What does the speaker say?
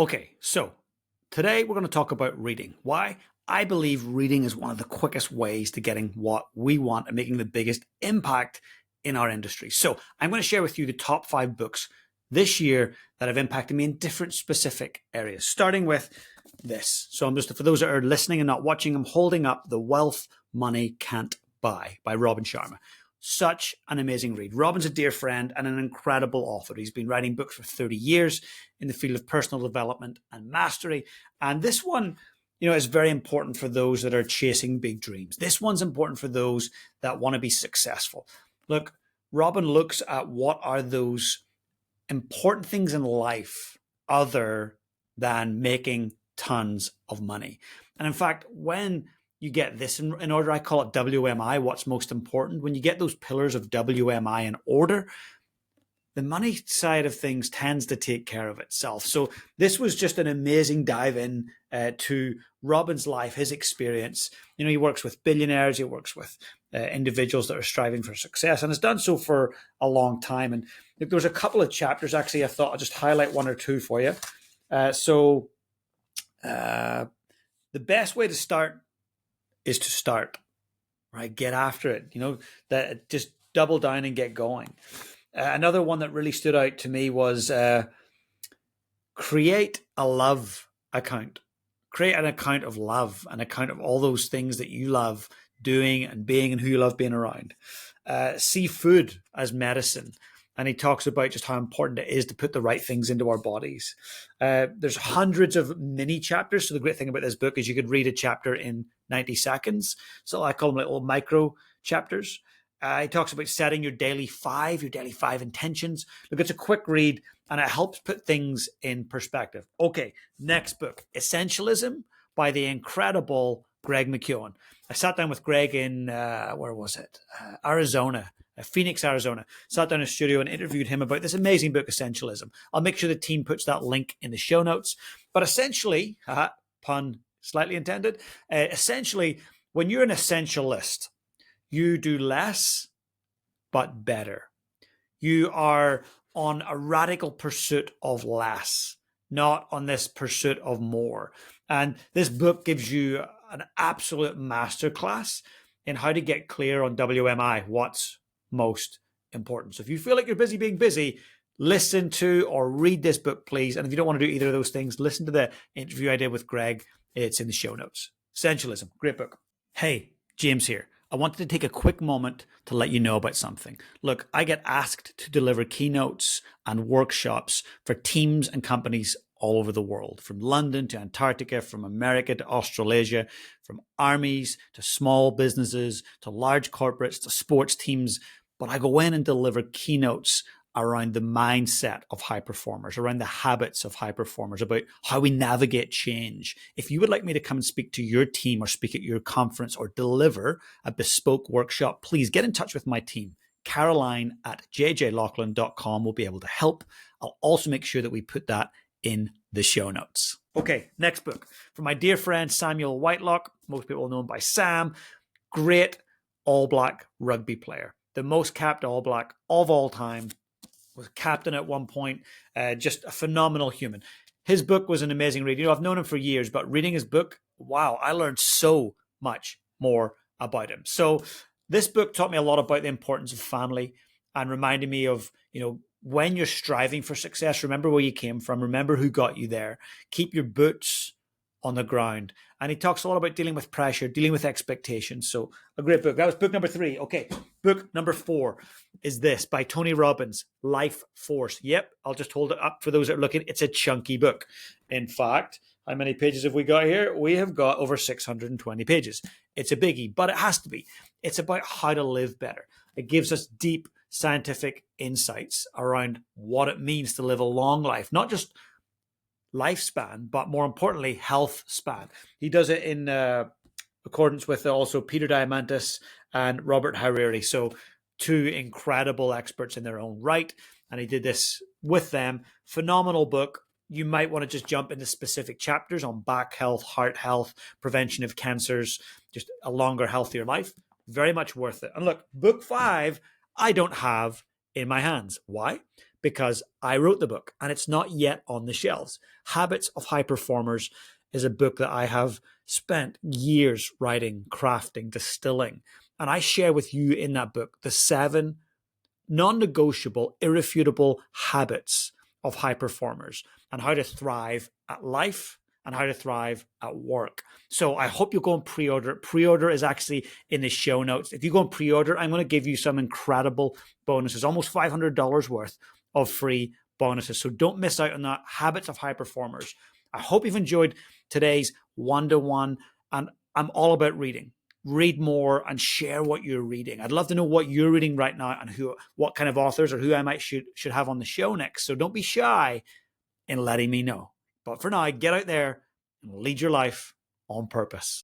Okay, so today we're going to talk about reading. Why? I believe reading is one of the quickest ways to getting what we want and making the biggest impact in our industry. So I'm going to share with you the top 5 books this year that have impacted me in different specific areas, starting with this. So I'm just, for those that are listening and not watching, I'm holding up The Wealth Money Can't Buy by Robin Sharma. Such an amazing read. Robin's a dear friend and an incredible author. He's been writing books for 30 years in the field of personal development and mastery. And this one, is very important for those that are chasing big dreams. This one's important for those that want to be successful. Look, Robin looks at what are those important things in life other than making tons of money. And in fact, when you get this in order, I call it WMI, what's most important. When you get those pillars of WMI in order, the money side of things tends to take care of itself. So this was just an amazing dive in to Robin's life, his experience. He works with billionaires, he works with individuals that are striving for success, and has done so for a long time. And there's a couple of chapters, actually, I thought I'll just highlight one or two for you. The best way to start is to start, right? Get after it, that just double down and get going. Another one that really stood out to me was create a love account. Create an account of love, an account of all those things that you love doing and being and who you love being around. See food as medicine. And he talks about just how important it is to put the right things into our bodies. There's hundreds of mini chapters. So the great thing about this book is you could read a chapter in 90 seconds. So I call them little micro chapters. He talks about setting your daily five intentions. Look, it's a quick read and it helps put things in perspective. Okay, next book, Essentialism by the incredible Greg McKeown. I sat down with Greg in, Arizona. Phoenix, Arizona. Sat down in a studio and interviewed him about this amazing book, Essentialism. I'll make sure the team puts that link in the show notes. But essentially, pun slightly intended, essentially, when you're an essentialist, you do less, but better. You are on a radical pursuit of less, not on this pursuit of more. And this book gives you an absolute masterclass in how to get clear on WMI, what's most important. So if you feel like you're busy being busy, listen to or read this book, please. And if you don't want to do either of those things, listen to the interview I did with Greg. It's in the show notes. Essentialism, great book. Hey, James here. I wanted to take a quick moment to let you know about something. Look, I get asked to deliver keynotes and workshops for teams and companies all over the world, from London to Antarctica, from America to Australasia, from armies to small businesses to large corporates to sports teams. But I go in and deliver keynotes around the mindset of high performers, around the habits of high performers, about how we navigate change. If you would like me to come and speak to your team or speak at your conference or deliver a bespoke workshop, please get in touch with my team. Caroline at jjlaughlin.com will be able to help. I'll also make sure that we put that in the show notes. Okay, next book from my dear friend Sam Whitelock. Most people know him by Sam. Great All Black rugby player. The most capped All Black of all time. Was captain at one point. Just a phenomenal human. His book was an amazing read. I've known him for years, but reading his book, wow, I learned so much more about him. So this book taught me a lot about the importance of family and reminded me of, when you're striving for success, remember where you came from, remember who got you there, keep your boots on the ground. And he talks a lot about dealing with pressure, dealing with expectations. So a great book. That was book number 3. Okay, book number 4 is this by Tony Robbins, Life Force. Yep, I'll just hold it up for those that are looking. It's a chunky book. In fact, how many pages have we got here? We have got over 620 pages. It's a biggie, but it has to be. It's about how to live better. It gives us deep scientific insights around what it means to live a long life, not just lifespan, but more importantly, health span. He does it in accordance with also Peter Diamandis and Robert Hariri. So 2 incredible experts in their own right. And he did this with them. Phenomenal book. You might want to just jump into specific chapters on back health, heart health, prevention of cancers, just a longer, healthier life. Very much worth it. And look, book 5, I don't have in my hands. Why? because I wrote the book and it's not yet on the shelves. Habits of High Performers is a book that I have spent years writing, crafting, distilling. And I share with you in that book the 7 non-negotiable, irrefutable habits of high performers and how to thrive at life and how to thrive at work. So I hope you go and pre-order. Pre-order is actually in the show notes. If you go and pre-order, I'm going to give you some incredible bonuses, almost $500 worth of free bonuses. So don't miss out on that. Habits of High Performers. I hope you've enjoyed today's one-to-one, and I'm all about reading. Read more and share what you're reading. I'd love to know what you're reading right now and what kind of authors or who I might should have on the show next. So don't be shy in letting me know. But for now, get out there and lead your life on purpose.